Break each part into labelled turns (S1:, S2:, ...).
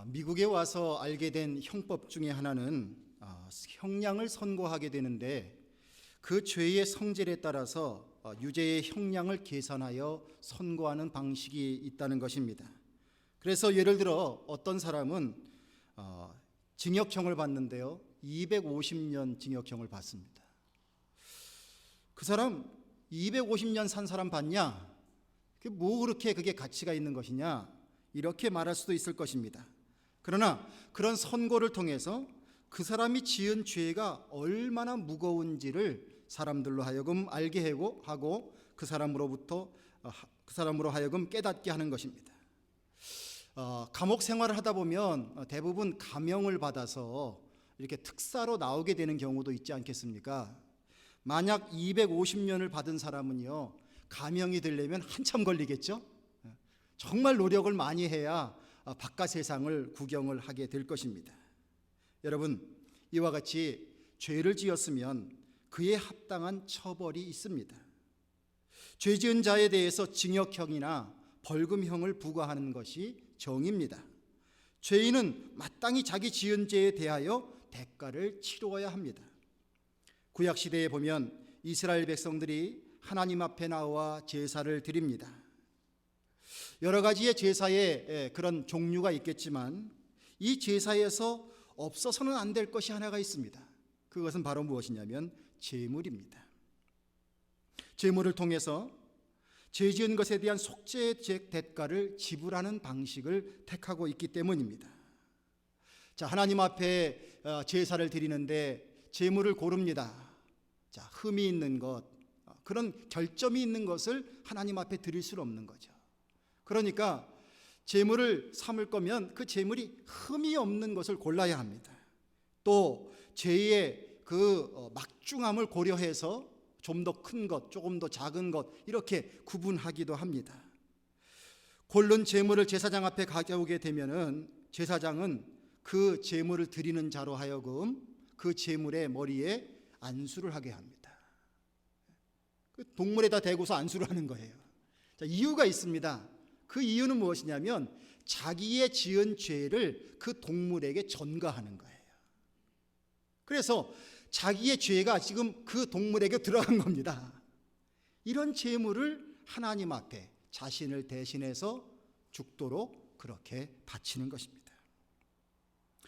S1: 미국에 와서 알게 된 형법 중에 하나는 형량을 선고하게 되는데 그 죄의 성질에 따라서 유죄의 형량을 계산하여 선고하는 방식이 있다는 것입니다. 그래서 예를 들어 어떤 사람은 징역형을 받는데요, 250년 징역형을 받습니다. 그 사람 250년 산 사람 봤냐? 그게 뭐 그렇게 그게 가치가 있는 것이냐? 이렇게 말할 수도 있을 것입니다. 그러나 그런 선고를 통해서 그 사람이 지은 죄가 얼마나 무거운지를 사람들로 하여금 알게 하고 그 사람으로 하여금 깨닫게 하는 것입니다. 감옥 생활을 하다 보면 대부분 감형을 받아서 이렇게 특사로 나오게 되는 경우도 있지 않겠습니까? 만약 250년을 받은 사람은요, 감형이 되려면 한참 걸리겠죠? 정말 노력을 많이 해야 바깥 세상을 구경을 하게 될 것입니다. 여러분, 이와 같이 죄를 지었으면 그에 합당한 처벌이 있습니다. 죄 지은 자에 대해서 징역형이나 벌금형을 부과하는 것이 정의입니다. 죄인은 마땅히 자기 지은 죄에 대하여 대가를 치루어야 합니다. 구약시대에 보면 이스라엘 백성들이 하나님 앞에 나와 제사를 드립니다. 여러 가지의 제사의 그런 종류가 있겠지만 이 제사에서 없어서는 안 될 것이 하나가 있습니다. 그것은 바로 무엇이냐면 제물입니다. 제물을 통해서 죄 지은 것에 대한 속죄의 대가를 지불하는 방식을 택하고 있기 때문입니다. 자, 하나님 앞에 제사를 드리는데 제물을 고릅니다. 자, 흠이 있는 것, 그런 결점이 있는 것을 하나님 앞에 드릴 수는 없는 거죠. 그러니까 제물을 삼을 거면 그 제물이 흠이 없는 것을 골라야 합니다. 또 죄의 그 막중함을 고려해서 좀 더 큰 것, 조금 더 작은 것 이렇게 구분하기도 합니다. 고른 제물을 제사장 앞에 가져오게 되면은 제사장은 그 제물을 드리는 자로 하여금 그 제물의 머리에 안수를 하게 합니다. 그 동물에다 대고서 안수를 하는 거예요. 자, 이유가 있습니다. 그 이유는 무엇이냐면 자기의 지은 죄를 그 동물에게 전가하는 거예요. 그래서 자기의 죄가 지금 그 동물에게 들어간 겁니다. 이런 제물을 하나님 앞에 자신을 대신해서 죽도록 그렇게 바치는 것입니다.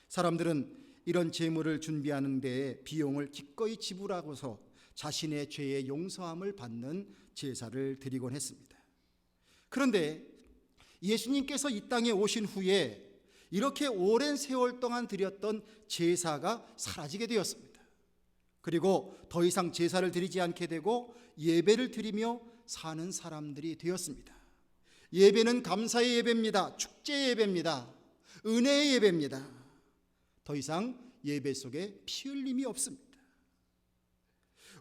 S1: 사람들은 이런 제물을 준비하는 데에 비용을 기꺼이 지불하고서 자신의 죄의 용서함을 받는 제사를 드리곤 했습니다. 그런데 예수님께서 이 땅에 오신 후에 이렇게 오랜 세월 동안 드렸던 제사가 사라지게 되었습니다. 그리고 더 이상 제사를 드리지 않게 되고 예배를 드리며 사는 사람들이 되었습니다. 예배는 감사의 예배입니다. 축제의 예배입니다. 은혜의 예배입니다. 더 이상 예배 속에 피 흘림이 없습니다.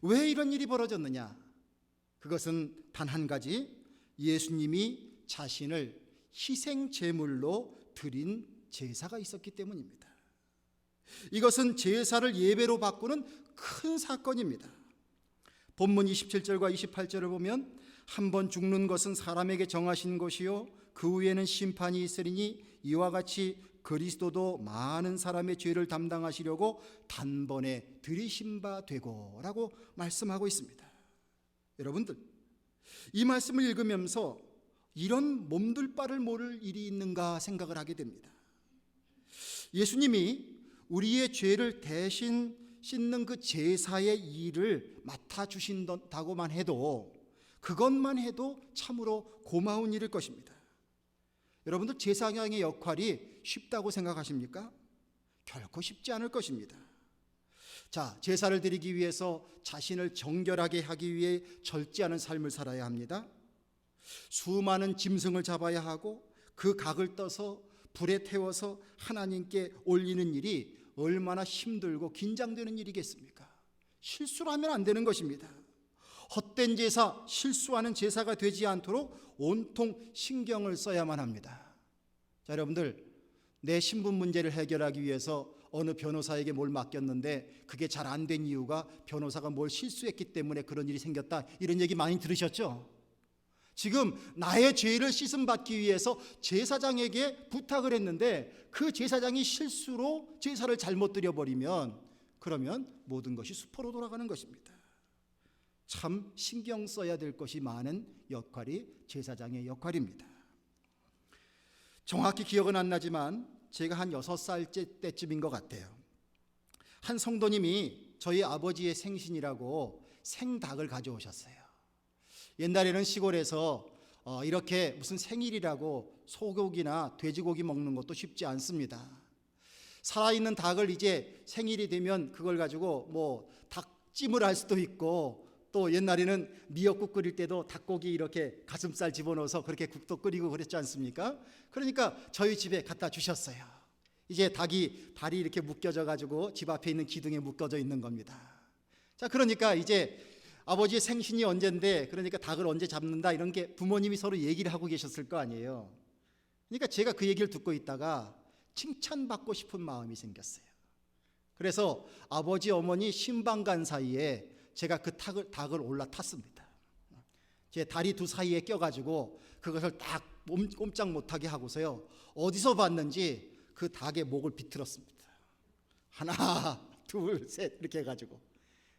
S1: 왜 이런 일이 벌어졌느냐? 그것은 단 한 가지, 예수님이 자신을 희생 제물로 드린 제사가 있었기 때문입니다. 이것은 제사를 예배로 바꾸는 큰 사건입니다. 본문 27절과 28절을 보면 한 번 죽는 것은 사람에게 정하신 것이요 그 후에는 심판이 있으리니 이와 같이 그리스도도 많은 사람의 죄를 담당하시려고 단번에 들이신 바 되고 라고 말씀하고 있습니다. 여러분들, 이 말씀을 읽으면서 이런 몸둘 바를 모를 일이 있는가 생각을 하게 됩니다. 예수님이 우리의 죄를 대신 씻는 그 제사의 일을 맡아주신다고만 해도 그것만 해도 참으로 고마운 일일 것입니다. 여러분들, 제사장의 역할이 쉽다고 생각하십니까? 결코 쉽지 않을 것입니다. 자, 제사를 드리기 위해서 자신을 정결하게 하기 위해 절제하는 삶을 살아야 합니다. 수많은 짐승을 잡아야 하고 그 각을 떠서 불에 태워서 하나님께 올리는 일이 얼마나 힘들고 긴장되는 일이겠습니까? 실수를 하면 안 되는 것입니다. 헛된 제사, 실수하는 제사가 되지 않도록 온통 신경을 써야만 합니다. 자, 여러분들, 내 신분 문제를 해결하기 위해서 어느 변호사에게 뭘 맡겼는데 그게 잘 안 된 이유가 변호사가 뭘 실수했기 때문에 그런 일이 생겼다, 이런 얘기 많이 들으셨죠? 지금 나의 죄를 씻음받기 위해서 제사장에게 부탁을 했는데 그 제사장이 실수로 제사를 잘못 드려버리면 그러면 모든 것이 수포로 돌아가는 것입니다. 참 신경 써야 될 것이 많은 역할이 제사장의 역할입니다. 정확히 기억은 안 나지만 제가 한 6살째 때쯤인 것 같아요. 한 성도님이 저희 아버지의 생신이라고 생닭을 가져오셨어요. 옛날에는 시골에서 이렇게 무슨 생일이라고 소고기나 돼지고기 먹는 것도 쉽지 않습니다. 살아있는 닭을 이제 생일이 되면 그걸 가지고 뭐 닭찜을 할 수도 있고, 또 옛날에는 미역국 끓일 때도 닭고기 이렇게 가슴살 집어넣어서 그렇게 국도 끓이고 그랬지 않습니까? 그러니까 저희 집에 갖다 주셨어요. 이제 닭이 다리 이렇게 묶여져 가지고 집 앞에 있는 기둥에 묶어져 있는 겁니다. 자, 그러니까 이제 아버지의 생신이 언젠데, 그러니까 닭을 언제 잡는다, 이런 게 부모님이 서로 얘기를 하고 계셨을 거 아니에요. 그러니까 제가 그 얘기를 듣고 있다가 칭찬받고 싶은 마음이 생겼어요. 그래서 아버지 어머니 신방간 사이에 제가 그 닭을 올라탔습니다. 제 다리 두 사이에 껴가지고 그것을 딱 꼼짝 못하게 하고서요, 어디서 봤는지 그 닭의 목을 비틀었습니다. 하나 둘 셋 이렇게 해가지고,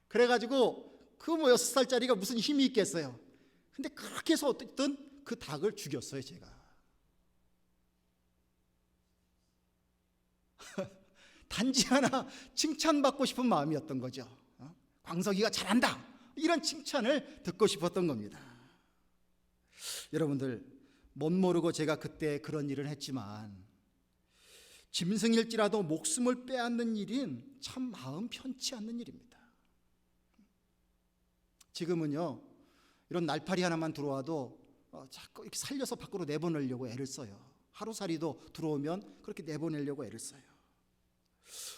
S1: 그래가지고 그 6살짜리가 무슨 힘이 있겠어요. 근데 그렇게 해서 어쨌든 그 닭을 죽였어요. 제가 단지 하나 칭찬받고 싶은 마음이었던 거죠. 광석이가 잘한다, 이런 칭찬을 듣고 싶었던 겁니다. 여러분들, 못 모르고 제가 그때 그런 일을 했지만 짐승일지라도 목숨을 빼앗는 일은 참 마음 편치 않는 일입니다. 지금은요, 이런 날파리 하나만 들어와도 자꾸 이렇게 살려서 밖으로 내보내려고 애를 써요. 하루살이도 들어오면 그렇게 내보내려고 애를 써요.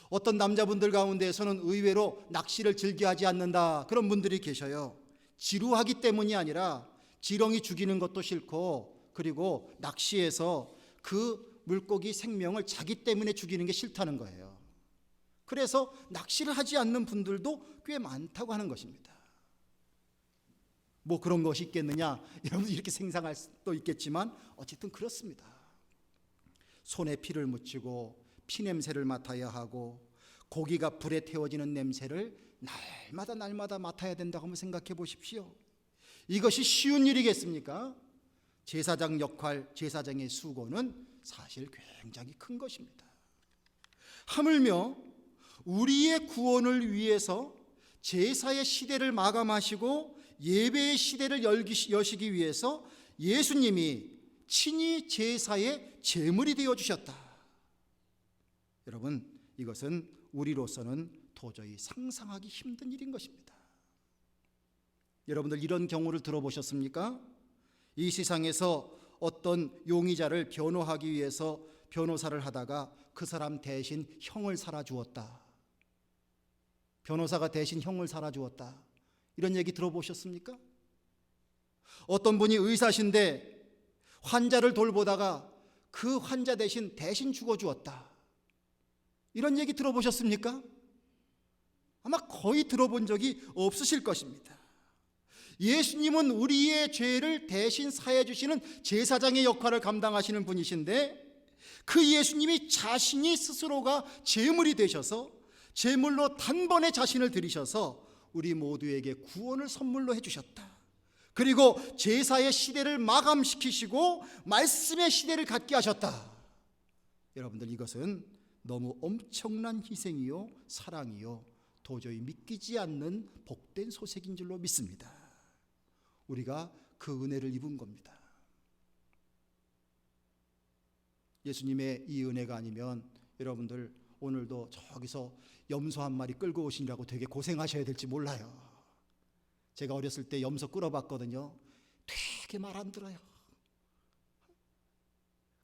S1: 어떤 남자분들 가운데에서는 의외로 낚시를 즐겨하지 않는다, 그런 분들이 계셔요. 지루하기 때문이 아니라 지렁이 죽이는 것도 싫고, 그리고 낚시에서 그 물고기 생명을 자기 때문에 죽이는 게 싫다는 거예요. 그래서 낚시를 하지 않는 분들도 꽤 많다고 하는 것입니다. 뭐 그런 것이 있겠느냐, 여러분 이렇게 생각할 수도 있겠지만 어쨌든 그렇습니다. 손에 피를 묻히고 피냄새를 맡아야 하고, 고기가 불에 태워지는 냄새를 날마다 맡아야 된다고 한번 생각해 보십시오. 이것이 쉬운 일이겠습니까? 제사장 역할, 제사장의 수고는 사실 굉장히 큰 것입니다. 하물며 우리의 구원을 위해서 제사의 시대를 마감하시고 예배의 시대를 여시기 위해서 예수님이 친히 제사의 제물이 되어주셨다. 여러분, 이것은 우리로서는 도저히 상상하기 힘든 일인 것입니다. 여러분들 이런 경우를 들어보셨습니까? 이 세상에서 어떤 용의자를 변호하기 위해서 변호사를 하다가 그 사람 대신 형을 살아주었다, 변호사가 대신 형을 살아주었다, 이런 얘기 들어보셨습니까? 어떤 분이 의사신데 환자를 돌보다가 그 환자 대신 죽어주었다, 이런 얘기 들어보셨습니까? 아마 거의 들어본 적이 없으실 것입니다. 예수님은 우리의 죄를 대신 사해 주시는 제사장의 역할을 감당하시는 분이신데, 그 예수님이 자신이 스스로가 제물이 되셔서 제물로 단번에 자신을 드리셔서 우리 모두에게 구원을 선물로 해주셨다. 그리고 제사의 시대를 마감시키시고 말씀의 시대를 갖게 하셨다. 여러분들, 이것은 너무 엄청난 희생이요 사랑이요 도저히 믿기지 않는 복된 소식인 줄로 믿습니다. 우리가 그 은혜를 입은 겁니다. 예수님의 이 은혜가 아니면 여러분들 오늘도 저기서 염소 한 마리 끌고 오시느라고 되게 고생하셔야 될지 몰라요. 제가 어렸을 때 염소 끌어봤거든요. 되게 말 안 들어요.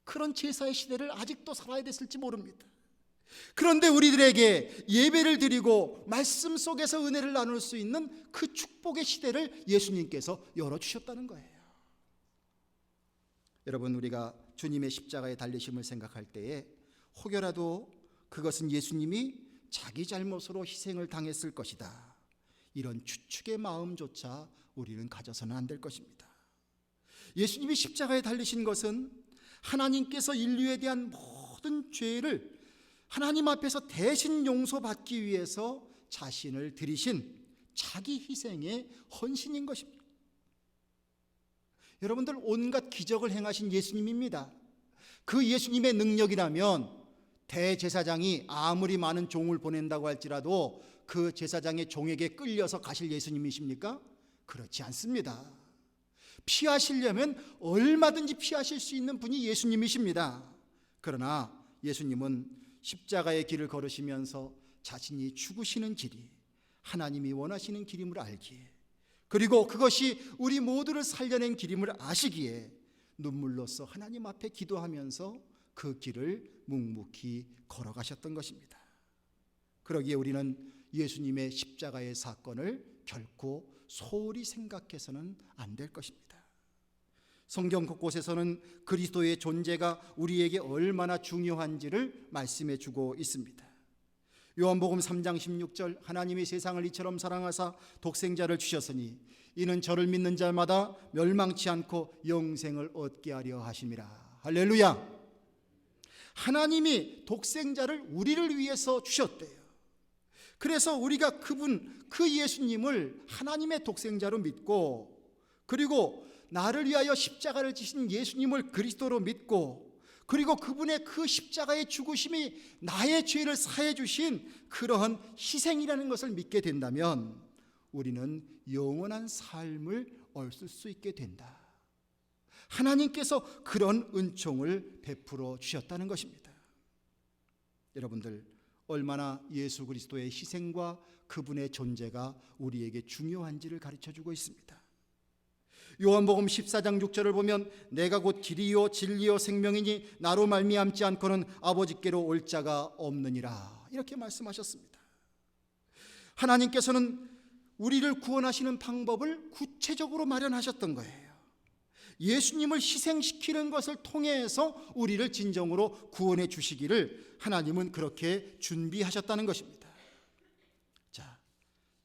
S1: 그런 제사의 시대를 아직도 살아야 됐을지 모릅니다. 그런데 우리들에게 예배를 드리고 말씀 속에서 은혜를 나눌 수 있는 그 축복의 시대를 예수님께서 열어주셨다는 거예요. 여러분, 우리가 주님의 십자가에 달리심을 생각할 때에 혹여라도 그것은 예수님이 자기 잘못으로 희생을 당했을 것이다, 이런 추측의 마음조차 우리는 가져서는 안 될 것입니다. 예수님이 십자가에 달리신 것은 하나님께서 인류에 대한 모든 죄를 하나님 앞에서 대신 용서받기 위해서 자신을 드리신 자기 희생의 헌신인 것입니다. 여러분들, 온갖 기적을 행하신 예수님입니다. 그 예수님의 능력이라면 대제사장이 아무리 많은 종을 보낸다고 할지라도 그 제사장의 종에게 끌려서 가실 예수님이십니까? 그렇지 않습니다. 피하시려면 얼마든지 피하실 수 있는 분이 예수님이십니다. 그러나 예수님은 십자가의 길을 걸으시면서 자신이 죽으시는 길이 하나님이 원하시는 길임을 알기에, 그리고 그것이 우리 모두를 살려낸 길임을 아시기에 눈물로써 하나님 앞에 기도하면서 그 길을 묵묵히 걸어가셨던 것입니다. 그러기에 우리는 예수님의 십자가의 사건을 결코 소홀히 생각해서는 안 될 것입니다. 성경 곳곳에서는 그리스도의 존재가 우리에게 얼마나 중요한지를 말씀해 주고 있습니다. 요한복음 3장 16절, 하나님이 세상을 이처럼 사랑하사 독생자를 주셨으니 이는 저를 믿는 자마다 멸망치 않고 영생을 얻게 하려 하심이라. 할렐루야. 하나님이 독생자를 우리를 위해서 주셨대요. 그래서 우리가 그 예수님을 하나님의 독생자로 믿고, 그리고 나를 위하여 십자가를 지신 예수님을 그리스도로 믿고, 그리고 그분의 그 십자가의 죽으심이 나의 죄를 사해 주신 그러한 희생이라는 것을 믿게 된다면 우리는 영원한 삶을 얻을 수 있게 된다. 하나님께서 그런 은총을 베풀어 주셨다는 것입니다. 여러분들, 얼마나 예수 그리스도의 희생과 그분의 존재가 우리에게 중요한지를 가르쳐주고 있습니다. 요한복음 14장 6절을 보면 내가 곧 길이요 진리요 생명이니 나로 말미암지 않고는 아버지께로 올 자가 없느니라, 이렇게 말씀하셨습니다. 하나님께서는 우리를 구원하시는 방법을 구체적으로 마련하셨던 거예요. 예수님을 희생시키는 것을 통해서 우리를 진정으로 구원해 주시기를 하나님은 그렇게 준비하셨다는 것입니다. 자,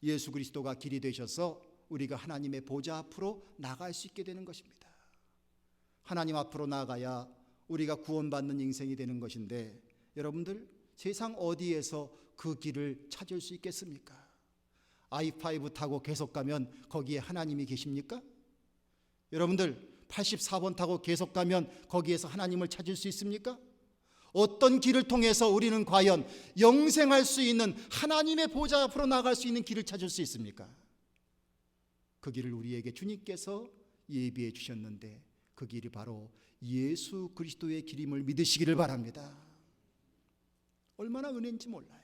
S1: 예수 그리스도가 길이 되셔서 우리가 하나님의 보좌 앞으로 나갈 수 있게 되는 것입니다. 하나님 앞으로 나가야 우리가 구원받는 인생이 되는 것인데, 여러분들, 세상 어디에서 그 길을 찾을 수 있겠습니까? i5 타고 계속 가면 거기에 하나님이 계십니까? 여러분들, 84번 타고 계속 가면 거기에서 하나님을 찾을 수 있습니까? 어떤 길을 통해서 우리는 과연 영생할 수 있는 하나님의 보좌 앞으로 나갈 수 있는 길을 찾을 수 있습니까? 그 길을 우리에게 주님께서 예비해 주셨는데 그 길이 바로 예수 그리스도의 길임을 믿으시기를 바랍니다. 얼마나 은혜인지 몰라요.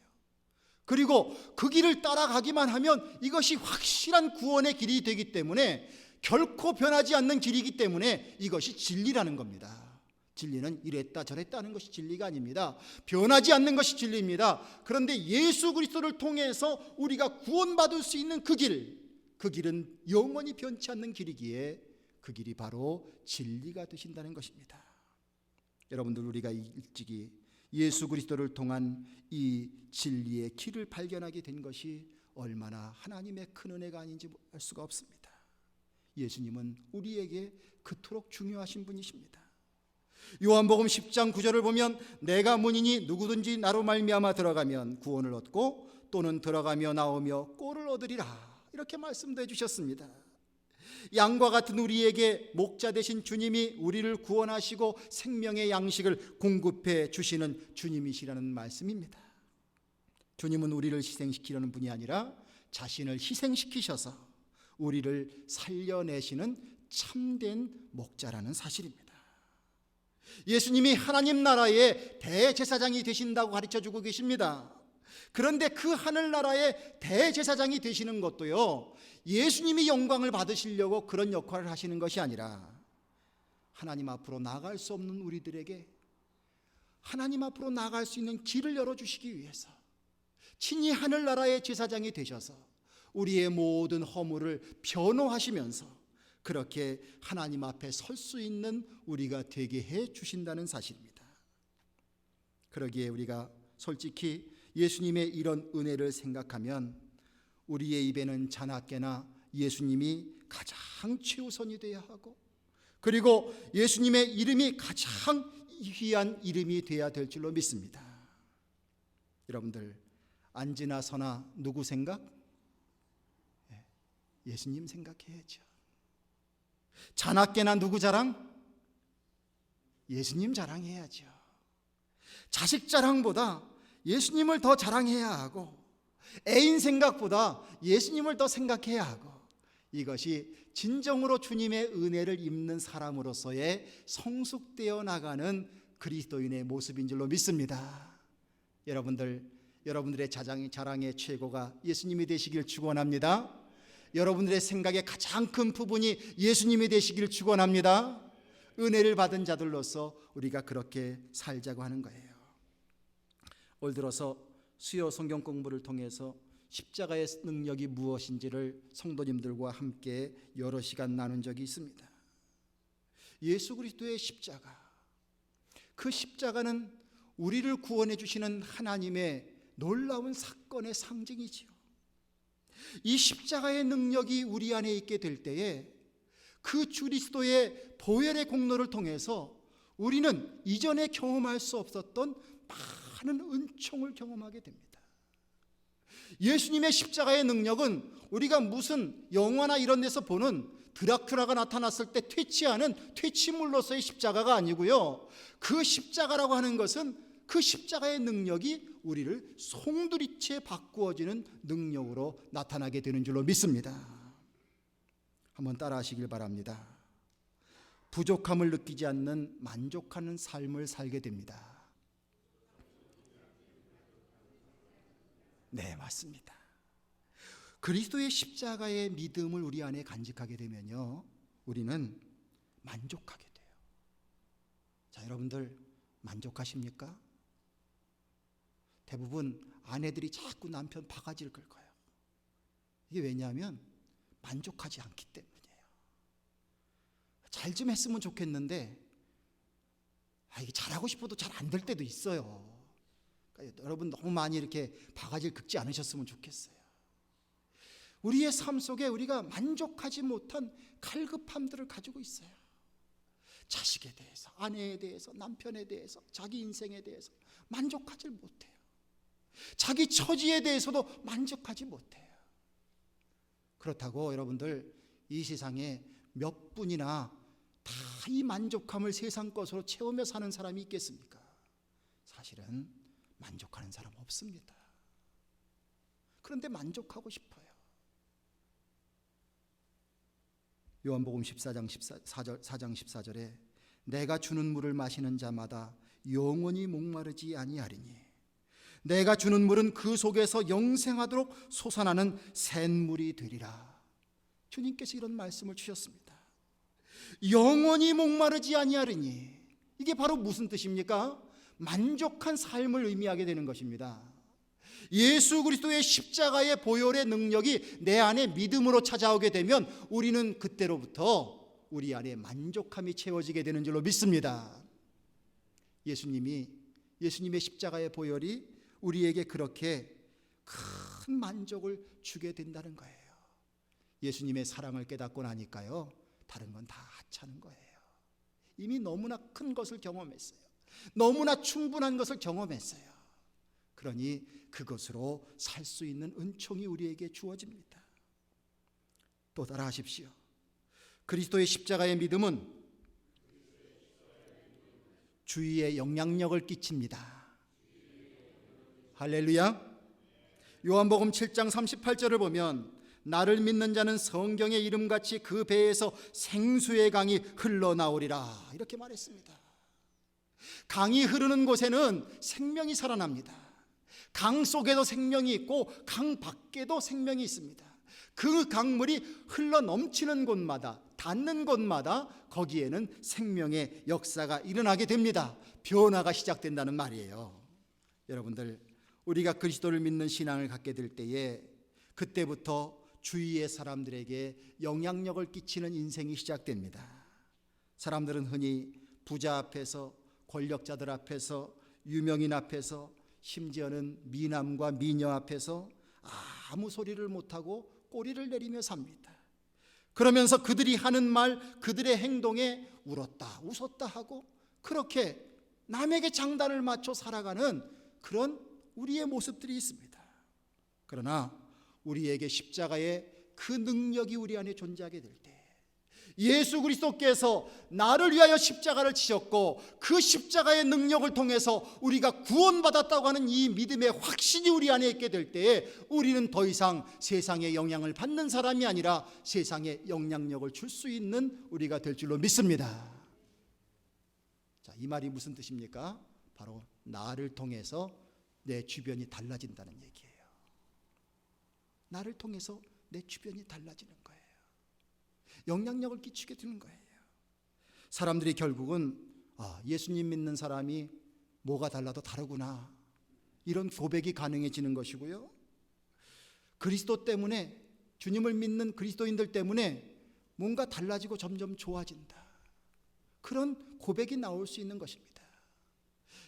S1: 그리고 그 길을 따라가기만 하면 이것이 확실한 구원의 길이 되기 때문에, 결코 변하지 않는 길이기 때문에 이것이 진리라는 겁니다. 진리는 이랬다 저랬다 하는 것이 진리가 아닙니다. 변하지 않는 것이 진리입니다. 그런데 예수 그리스도를 통해서 우리가 구원받을 수 있는 그 길은 영원히 변치 않는 길이기에 그 길이 바로 진리가 되신다는 것입니다. 여러분들, 우리가 일찍이 예수 그리스도를 통한 이 진리의 길을 발견하게 된 것이 얼마나 하나님의 큰 은혜가 아닌지 알 수가 없습니다. 예수님은 우리에게 그토록 중요하신 분이십니다. 요한복음 10장 9절을 보면 내가 문이니 누구든지 나로 말미암아 들어가면 구원을 얻고 또는 들어가며 나오며 꼴을 얻으리라, 이렇게 말씀도 해주셨습니다. 양과 같은 우리에게 목자 되신 주님이 우리를 구원하시고 생명의 양식을 공급해 주시는 주님이시라는 말씀입니다. 주님은 우리를 희생시키려는 분이 아니라 자신을 희생시키셔서 우리를 살려내시는 참된 목자라는 사실입니다. 예수님이 하나님 나라의 대제사장이 되신다고 가르쳐주고 계십니다. 그런데 그 하늘나라의 대제사장이 되시는 것도요, 예수님이 영광을 받으시려고 그런 역할을 하시는 것이 아니라 하나님 앞으로 나갈 수 없는 우리들에게 하나님 앞으로 나갈 수 있는 길을 열어주시기 위해서 친히 하늘나라의 제사장이 되셔서 우리의 모든 허물을 변호하시면서 그렇게 하나님 앞에 설 수 있는 우리가 되게 해 주신다는 사실입니다. 그러기에 우리가 솔직히 예수님의 이런 은혜를 생각하면 우리의 입에는 자나깨나 예수님이 가장 최우선이 되어야 하고, 그리고 예수님의 이름이 가장 귀한 이름이 되어야 될 줄로 믿습니다. 여러분들, 앉으나 서나 누구 생각? 예수님 생각해야죠. 자나깨나 누구 자랑? 예수님 자랑해야죠. 자식 자랑보다 예수님을 더 자랑해야 하고, 애인 생각보다 예수님을 더 생각해야 하고, 이것이 진정으로 주님의 은혜를 입는 사람으로서의 성숙되어 나가는 그리스도인의 모습인 줄로 믿습니다. 여러분들의 자랑의 최고가 예수님이 되시길 축원합니다. 여러분들의 생각의 가장 큰 부분이 예수님이 되시길 축원합니다. 은혜를 받은 자들로서 우리가 그렇게 살자고 하는 거예요. 올 들어서 수요 성경 공부를 통해서 십자가의 능력이 무엇인지를 성도님들과 함께 여러 시간 나눈 적이 있습니다. 예수 그리스도의 십자가, 그 십자가는 우리를 구원해 주시는 하나님의 놀라운 사건의 상징이지요. 이 십자가의 능력이 우리 안에 있게 될 때에 그 그리스도의 보혈의 공로를 통해서 우리는 이전에 경험할 수 없었던 많은 은총을 경험하게 됩니다. 예수님의 십자가의 능력은 우리가 무슨 영화나 이런 데서 보는 드라큘라가 나타났을 때 퇴치하는 퇴치물로서의 십자가가 아니고요, 그 십자가라고 하는 것은 그 십자가의 능력이 우리를 송두리째 바꾸어지는 능력으로 나타나게 되는 줄로 믿습니다. 한번 따라 하시길 바랍니다. 부족함을 느끼지 않는 만족하는 삶을 살게 됩니다. 네, 맞습니다. 그리스도의 십자가의 믿음을 우리 안에 간직하게 되면요, 우리는 만족하게 돼요. 자, 여러분들 만족하십니까? 대부분 아내들이 자꾸 남편 바가지를 긁어요. 이게 왜냐하면 만족하지 않기 때문이에요. 잘 좀 했으면 좋겠는데 이게 잘하고 싶어도 잘 안 될 때도 있어요. 그러니까 여러분 너무 많이 이렇게 바가지를 긁지 않으셨으면 좋겠어요. 우리의 삶 속에 우리가 만족하지 못한 갈급함들을 가지고 있어요. 자식에 대해서, 아내에 대해서, 남편에 대해서, 자기 인생에 대해서 만족하지 못해요. 자기 처지에 대해서도 만족하지 못해요. 그렇다고 여러분들 이 세상에 몇 분이나 다 이 만족함을 세상 것으로 채우며 사는 사람이 있겠습니까? 사실은 만족하는 사람 없습니다. 그런데 만족하고 싶어요. 요한복음 14장 14절에 내가 주는 물을 마시는 자마다 영원히 목마르지 아니하리니 내가 주는 물은 그 속에서 영생하도록 솟아나는 샘물이 되리라. 주님께서 이런 말씀을 주셨습니다. 영원히 목마르지 아니하리니, 이게 바로 무슨 뜻입니까? 만족한 삶을 의미하게 되는 것입니다. 예수 그리스도의 십자가의 보혈의 능력이 내 안에 믿음으로 찾아오게 되면 우리는 그때로부터 우리 안에 만족함이 채워지게 되는 줄로 믿습니다. 예수님의 십자가의 보혈이 우리에게 그렇게 큰 만족을 주게 된다는 거예요. 예수님의 사랑을 깨닫고 나니까요, 다른 건 다 하찮은 거예요. 이미 너무나 큰 것을 경험했어요. 너무나 충분한 것을 경험했어요. 그러니 그것으로 살 수 있는 은총이 우리에게 주어집니다. 또 따라 하십시오. 그리스도의 십자가의 믿음은 주위에 영향력을 끼칩니다. 할렐루야. 요한복음 7장 38절을 보면 나를 믿는 자는 성경의 이름같이 그 배에서 생수의 강이 흘러나오리라, 이렇게 말했습니다. 강이 흐르는 곳에는 생명이 살아납니다. 강 속에도 생명이 있고 강 밖에도 생명이 있습니다. 그 강물이 흘러 넘치는 곳마다, 닿는 곳마다 거기에는 생명의 역사가 일어나게 됩니다. 변화가 시작된다는 말이에요. 여러분들, 우리가 그리스도를 믿는 신앙을 갖게 될 때에 그때부터 주위의 사람들에게 영향력을 끼치는 인생이 시작됩니다. 사람들은 흔히 부자 앞에서, 권력자들 앞에서, 유명인 앞에서, 심지어는 미남과 미녀 앞에서 아무 소리를 못하고 꼬리를 내리며 삽니다. 그러면서 그들이 하는 말, 그들의 행동에 울었다, 웃었다 하고 그렇게 남에게 장단을 맞춰 살아가는 그런 우리의 모습들이 있습니다. 그러나 우리에게 십자가의 그 능력이 우리 안에 존재하게 될 때, 예수 그리스도께서 나를 위하여 십자가를 지셨고 그 십자가의 능력을 통해서 우리가 구원받았다고 하는 이 믿음의 확신이 우리 안에 있게 될 때에 우리는 더 이상 세상의 영향을 받는 사람이 아니라 세상에 영향력을 줄 수 있는 우리가 될 줄로 믿습니다. 자, 이 말이 무슨 뜻입니까? 바로 나를 통해서 내 주변이 달라진다는 얘기예요. 나를 통해서 내 주변이 달라지는 거예요. 영향력을 끼치게 되는 거예요. 사람들이 결국은 예수님 믿는 사람이 뭐가 달라도 다르구나, 이런 고백이 가능해지는 것이고요. 그리스도 때문에, 주님을 믿는 그리스도인들 때문에 뭔가 달라지고 점점 좋아진다, 그런 고백이 나올 수 있는 것입니다.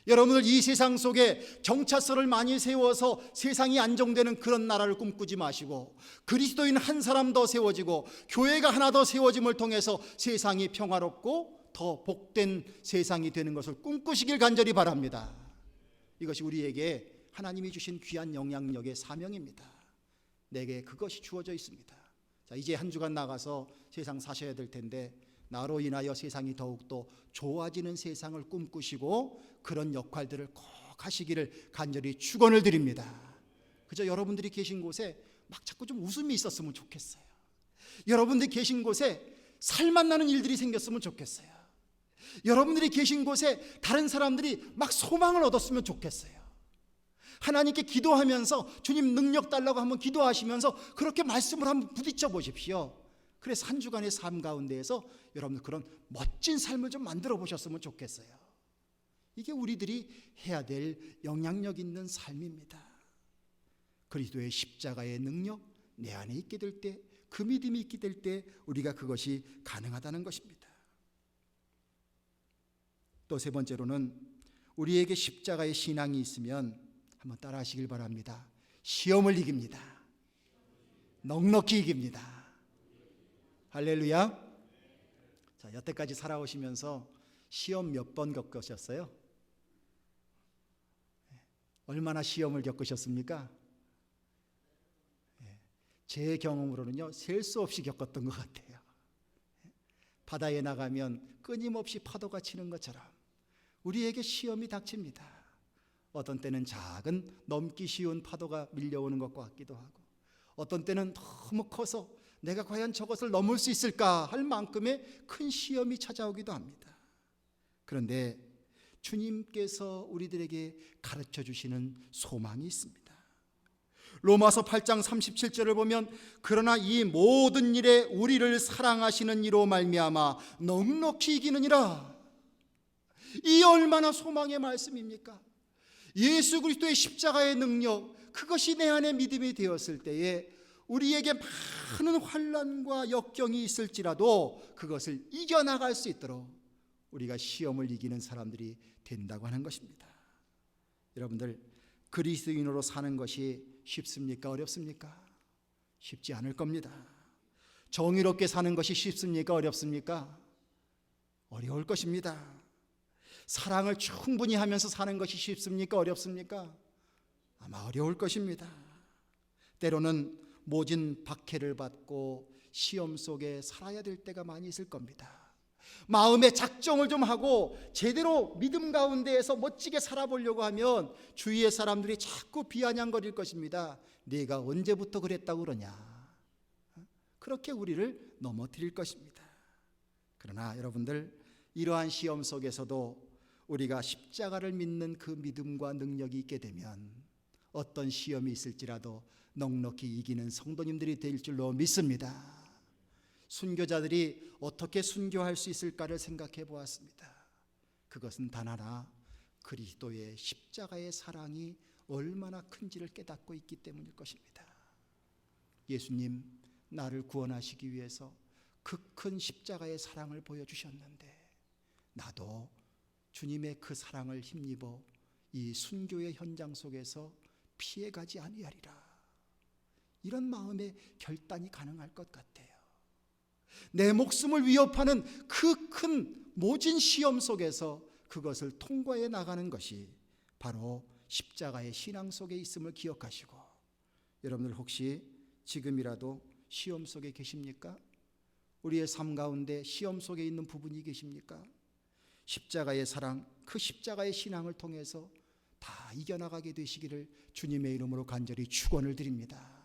S1: 여러분들 이 세상 속에 경찰서를 많이 세워서 세상이 안정되는 그런 나라를 꿈꾸지 마시고 그리스도인 한 사람 더 세워지고 교회가 하나 더 세워짐을 통해서 세상이 평화롭고 더 복된 세상이 되는 것을 꿈꾸시길 간절히 바랍니다. 이것이 우리에게 하나님이 주신 귀한 영향력의 사명입니다. 내게 그것이 주어져 있습니다. 자, 이제 한 주간 나가서 세상 사셔야 될 텐데 나로 인하여 세상이 더욱더 좋아지는 세상을 꿈꾸시고 그런 역할들을 꼭 하시기를 간절히 축원을 드립니다. 그저 여러분들이 계신 곳에 막 자꾸 좀 웃음이 있었으면 좋겠어요. 여러분들이 계신 곳에 살맛 나는 일들이 생겼으면 좋겠어요. 여러분들이 계신 곳에 다른 사람들이 막 소망을 얻었으면 좋겠어요. 하나님께 기도하면서 주님 능력 달라고 한번 기도하시면서 그렇게 말씀을 한번 부딪혀 보십시오. 그래서 한 주간의 삶 가운데에서 여러분들 그런 멋진 삶을 좀 만들어 보셨으면 좋겠어요. 이게 우리들이 해야 될 영향력 있는 삶입니다. 그리스도의 십자가의 능력 내 안에 있게 될 때, 그 믿음이 있게 될 때 우리가 그것이 가능하다는 것입니다. 또 세 번째로는 우리에게 십자가의 신앙이 있으면 한번 따라 하시길 바랍니다. 시험을 이깁니다. 넉넉히 이깁니다. 할렐루야. 자, 여태까지 살아오시면서 시험 몇 번 겪으셨어요? 얼마나 시험을 겪으셨습니까? 제 경험으로는요, 셀 수 없이 겪었던 것 같아요. 바다에 나가면 끊임없이 파도가 치는 것처럼 우리에게 시험이 닥칩니다. 어떤 때는 작은 넘기 쉬운 파도가 밀려오는 것과 같기도 하고, 어떤 때는 너무 커서 내가 과연 저것을 넘을 수 있을까 할 만큼의 큰 시험이 찾아오기도 합니다. 그런데 주님께서 우리들에게 가르쳐 주시는 소망이 있습니다. 로마서 8장 37절을 보면 그러나 이 모든 일에 우리를 사랑하시는 이로 말미암아 넉넉히 이기느니라. 이 얼마나 소망의 말씀입니까? 예수 그리스도의 십자가의 능력, 그것이 내 안에 믿음이 되었을 때에 우리에게 많은 환난과 역경이 있을지라도 그것을 이겨나갈 수 있도록 우리가 시험을 이기는 사람들이 된다고 하는 것입니다. 여러분들, 그리스도인으로 사는 것이 쉽습니까? 어렵습니까? 쉽지 않을 겁니다. 정의롭게 사는 것이 쉽습니까? 어렵습니까? 어려울 것입니다. 사랑을 충분히 하면서 사는 것이 쉽습니까? 어렵습니까? 아마 어려울 것입니다. 때로는 모진 박해를 받고 시험 속에 살아야 될 때가 많이 있을 겁니다. 마음의 작정을 좀 하고 제대로 믿음 가운데에서 멋지게 살아보려고 하면 주위의 사람들이 자꾸 비아냥거릴 것입니다. 네가 언제부터 그랬다고 그러냐, 그렇게 우리를 넘어뜨릴 것입니다. 그러나 여러분들, 이러한 시험 속에서도 우리가 십자가를 믿는 그 믿음과 능력이 있게 되면 어떤 시험이 있을지라도 넉넉히 이기는 성도님들이 될 줄로 믿습니다. 순교자들이 어떻게 순교할 수 있을까를 생각해 보았습니다. 그것은 단 하나, 그리스도의 십자가의 사랑이 얼마나 큰지를 깨닫고 있기 때문일 것입니다. 예수님, 나를 구원하시기 위해서 그 큰 십자가의 사랑을 보여주셨는데 나도 주님의 그 사랑을 힘입어 이 순교의 현장 속에서 피해가지 아니하리라. 이런 마음의 결단이 가능할 것 같아요. 내 목숨을 위협하는 그 큰 모진 시험 속에서 그것을 통과해 나가는 것이 바로 십자가의 신앙 속에 있음을 기억하시고, 여러분들 혹시 지금이라도 시험 속에 계십니까? 우리의 삶 가운데 시험 속에 있는 부분이 계십니까? 십자가의 사랑, 그 십자가의 신앙을 통해서 다 이겨나가게 되시기를 주님의 이름으로 간절히 축원을 드립니다.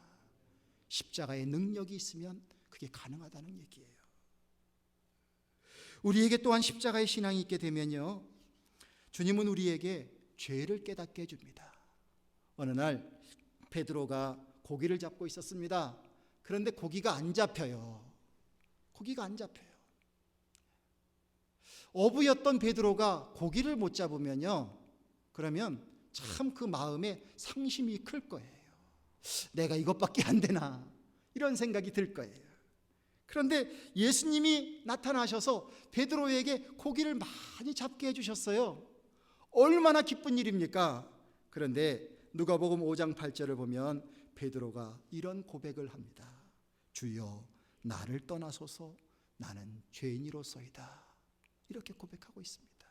S1: 십자가의 능력이 있으면 그게 가능하다는 얘기예요. 우리에게 또한 십자가의 신앙이 있게 되면요, 주님은 우리에게 죄를 깨닫게 해줍니다. 어느 날 베드로가 고기를 잡고 있었습니다. 그런데 고기가 안 잡혀요. 고기가 안 잡혀요. 어부였던 베드로가 고기를 못 잡으면요, 그러면 참 그 마음에 상심이 클 거예요. 내가 이것밖에 안 되나, 이런 생각이 들 거예요. 그런데 예수님이 나타나셔서 베드로에게 고기를 많이 잡게 해주셨어요. 얼마나 기쁜 일입니까? 그런데 누가복음 5장 8절을 보면 베드로가 이런 고백을 합니다. 주여, 나를 떠나소서, 나는 죄인이로소이다. 이렇게 고백하고 있습니다.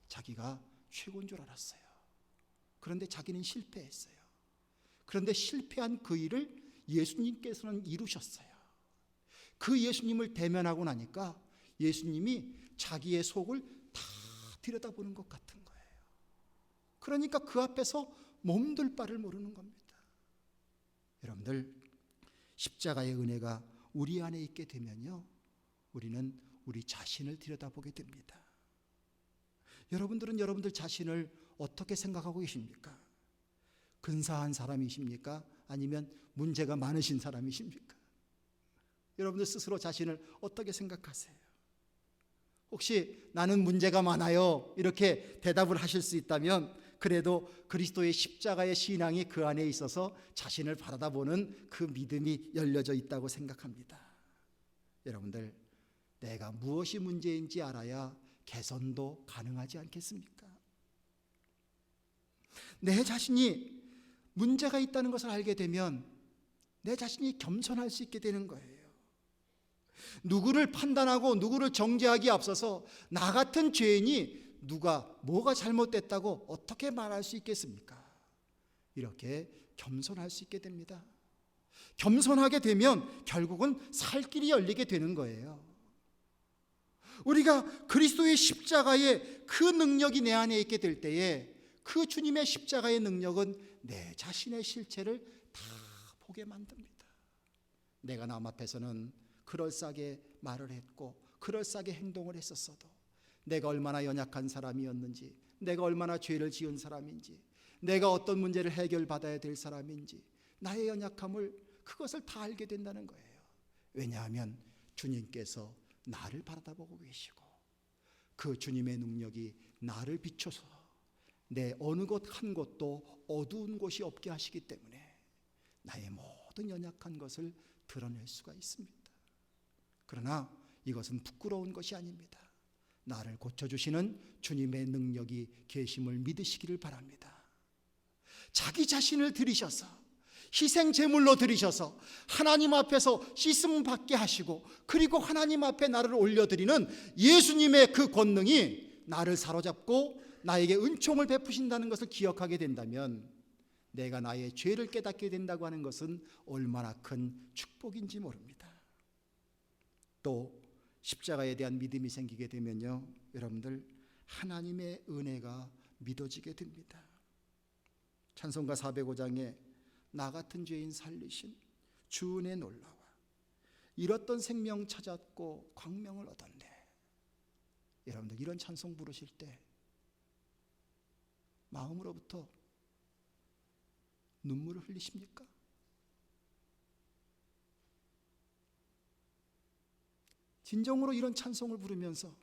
S1: 자기가 최고인 줄 알았어요. 그런데 자기는 실패했어요. 그런데 실패한 그 일을 예수님께서는 이루셨어요. 그 예수님을 대면하고 나니까 예수님이 자기의 속을 다 들여다보는 것 같은 거예요. 그러니까 그 앞에서 몸둘 바를 모르는 겁니다. 여러분들, 십자가의 은혜가 우리 안에 있게 되면요, 우리는 우리 자신을 들여다보게 됩니다. 여러분들은 여러분들 자신을 어떻게 생각하고 계십니까? 근사한 사람이십니까? 아니면 문제가 많으신 사람이십니까? 여러분들 스스로 자신을 어떻게 생각하세요? 혹시 나는 문제가 많아요, 이렇게 대답을 하실 수 있다면 그래도 그리스도의 십자가의 신앙이 그 안에 있어서 자신을 바라보는 그 믿음이 열려져 있다고 생각합니다. 여러분들, 내가 무엇이 문제인지 알아야 개선도 가능하지 않겠습니까? 내 자신이 문제가 있다는 것을 알게 되면 내 자신이 겸손할 수 있게 되는 거예요. 누구를 판단하고 누구를 정죄하기에 앞서서 나 같은 죄인이 누가 뭐가 잘못됐다고 어떻게 말할 수 있겠습니까? 이렇게 겸손할 수 있게 됩니다. 겸손하게 되면 결국은 살 길이 열리게 되는 거예요. 우리가 그리스도의 십자가의 그 능력이 내 안에 있게 될 때에 그 주님의 십자가의 능력은 내 자신의 실체를 다 보게 만듭니다. 내가 남 앞에서는 그럴싸하게 말을 했고 그럴싸하게 행동을 했었어도 내가 얼마나 연약한 사람이었는지, 내가 얼마나 죄를 지은 사람인지, 내가 어떤 문제를 해결받아야 될 사람인지, 나의 연약함을, 그것을 다 알게 된다는 거예요. 왜냐하면 주님께서 나를 바라보고 계시고 그 주님의 능력이 나를 비춰서 내 어느 곳 한 곳도 어두운 곳이 없게 하시기 때문에 나의 모든 연약한 것을 드러낼 수가 있습니다. 그러나 이것은 부끄러운 것이 아닙니다. 나를 고쳐주시는 주님의 능력이 계심을 믿으시기를 바랍니다. 자기 자신을 들이셔서 희생 제물로 드리셔서 하나님 앞에서 씻음 받게 하시고 그리고 하나님 앞에 나를 올려드리는 예수님의 그 권능이 나를 사로잡고 나에게 은총을 베푸신다는 것을 기억하게 된다면 내가 나의 죄를 깨닫게 된다고 하는 것은 얼마나 큰 축복인지 모릅니다. 또 십자가에 대한 믿음이 생기게 되면요, 여러분들, 하나님의 은혜가 믿어지게 됩니다. 찬송가 405장에 나 같은 죄인 살리신 주 은혜 놀라와 잃었던 생명 찾았고 광명을 얻었네. 여러분들, 이런 찬송 부르실 때 마음으로부터 눈물을 흘리십니까? 진정으로 이런 찬송을 부르면서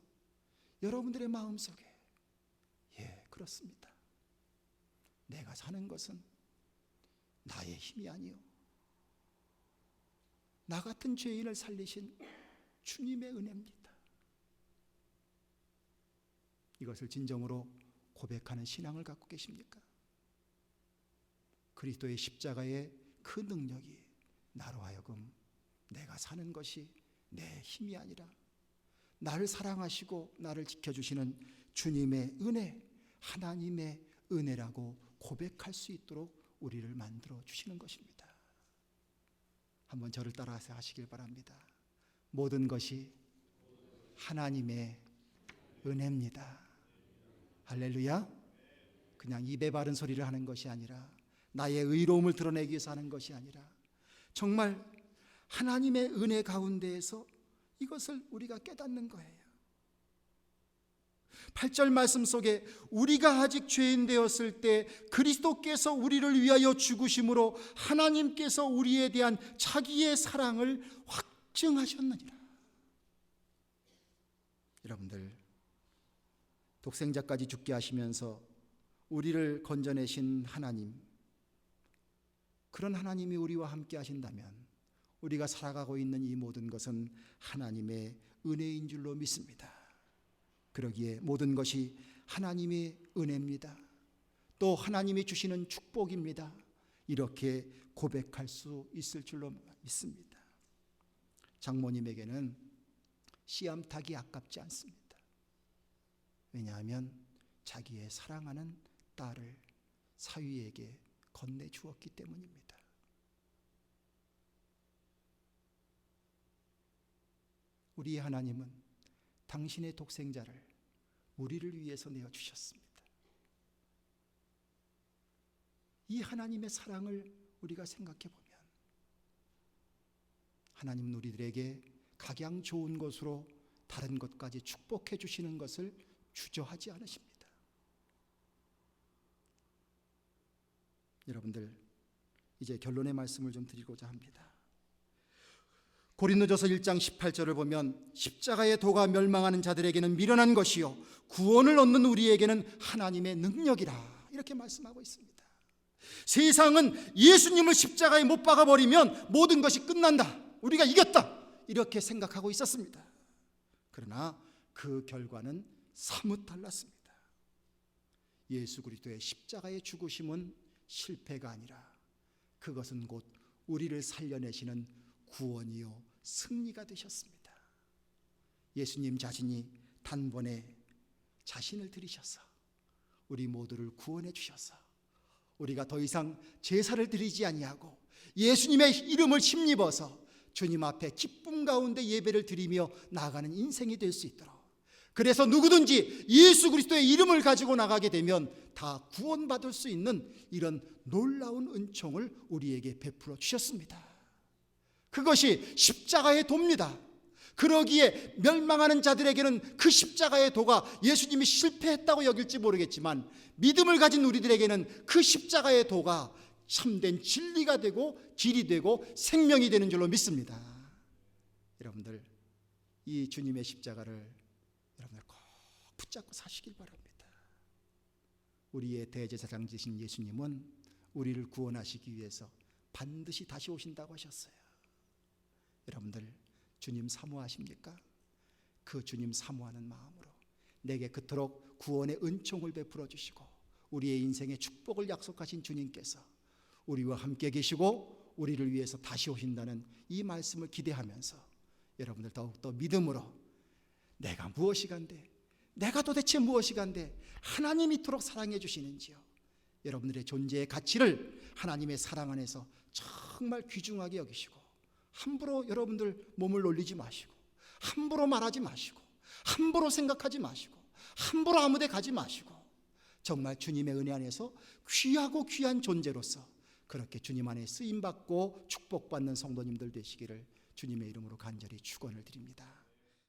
S1: 여러분들의 마음속에 그렇습니다. 내가 사는 것은 나의 힘이 아니요 나 같은 죄인을 살리신 주님의 은혜입니다. 이것을 진정으로 고백하는 신앙을 갖고 계십니까? 그리스도의 십자가의 그 능력이 나로 하여금 내가 사는 것이 내 힘이 아니라 나를 사랑하시고 나를 지켜주시는 주님의 은혜, 하나님의 은혜라고 고백할 수 있도록 우리를 만들어 주시는 것입니다. 한번 저를 따라서 하시길 바랍니다. 모든 것이 하나님의 은혜입니다. 할렐루야. 그냥 입에 바른 소리를 하는 것이 아니라, 나의 의로움을 드러내기 위해서 하는 것이 아니라, 정말 하나님의 은혜 가운데에서 이것을 우리가 깨닫는 거예요. 8절 말씀 속에 우리가 아직 죄인 되었을 때 그리스도께서 우리를 위하여 죽으심으로 하나님께서 우리에 대한 자기의 사랑을 확증하셨느니라. 여러분들, 독생자까지 죽게 하시면서 우리를 건져내신 하나님, 그런 하나님이 우리와 함께 하신다면 우리가 살아가고 있는 이 모든 것은 하나님의 은혜인 줄로 믿습니다. 그러기에 모든 것이 하나님의 은혜입니다. 또 하나님이 주시는 축복입니다. 이렇게 고백할 수 있을 줄로 믿습니다. 장모님에게는 씨암탉이 아깝지 않습니다. 왜냐하면 자기의 사랑하는 딸을 사위에게 건네주었기 때문입니다. 우리의 하나님은 당신의 독생자를 우리를 위해서 내어주셨습니다. 이 하나님의 사랑을 우리가 생각해 보면 하나님은 우리들에게 각양 좋은 것으로 다른 것까지 축복해 주시는 것을 주저하지 않으십니다. 여러분들, 이제 결론의 말씀을 좀 드리고자 합니다. 고린도전서 1장 18절을 보면 십자가의 도가 멸망하는 자들에게는 미련한 것이요 구원을 얻는 우리에게는 하나님의 능력이라, 이렇게 말씀하고 있습니다. 세상은 예수님을 십자가에 못 박아버리면 모든 것이 끝난다, 우리가 이겼다, 이렇게 생각하고 있었습니다. 그러나 그 결과는 사뭇 달랐습니다. 예수 그리스도의 십자가의 죽으심은 실패가 아니라 그것은 곧 우리를 살려내시는 구원이요 승리가 되셨습니다. 예수님 자신이 단번에 자신을 들이셔서 우리 모두를 구원해 주셔서 우리가 더 이상 제사를 드리지 아니하고 예수님의 이름을 힘입어서 주님 앞에 기쁨 가운데 예배를 드리며 나아가는 인생이 될 수 있도록, 그래서 누구든지 예수 그리스도의 이름을 가지고 나가게 되면 다 구원받을 수 있는 이런 놀라운 은총을 우리에게 베풀어 주셨습니다. 그것이 십자가의 도입니다. 그러기에 멸망하는 자들에게는 그 십자가의 도가 예수님이 실패했다고 여길지 모르겠지만, 믿음을 가진 우리들에게는 그 십자가의 도가 참된 진리가 되고 길이 되고 생명이 되는 줄로 믿습니다. 여러분들, 이 주님의 십자가를 여러분들 꼭 붙잡고 사시길 바랍니다. 우리의 대제사장이신 예수님은 우리를 구원하시기 위해서 반드시 다시 오신다고 하셨어요. 여러분들, 주님 사모하십니까? 그 주님 사모하는 마음으로 내게 그토록 구원의 은총을 베풀어 주시고 우리의 인생의 축복을 약속하신 주님께서 우리와 함께 계시고 우리를 위해서 다시 오신다는 이 말씀을 기대하면서 여러분들 더욱더 믿음으로 내가 무엇이간데, 내가 도대체 무엇이간데 하나님이 이토록 사랑해 주시는지요, 여러분들의 존재의 가치를 하나님의 사랑 안에서 정말 귀중하게 여기시고 함부로 여러분들 몸을 놀리지 마시고 함부로 말하지 마시고 함부로 생각하지 마시고 함부로 아무데 가지 마시고 정말 주님의 은혜 안에서 귀하고 귀한 존재로서 그렇게 주님 안에 쓰임받고 축복받는 성도님들 되시기를 주님의 이름으로 간절히 축원을 드립니다.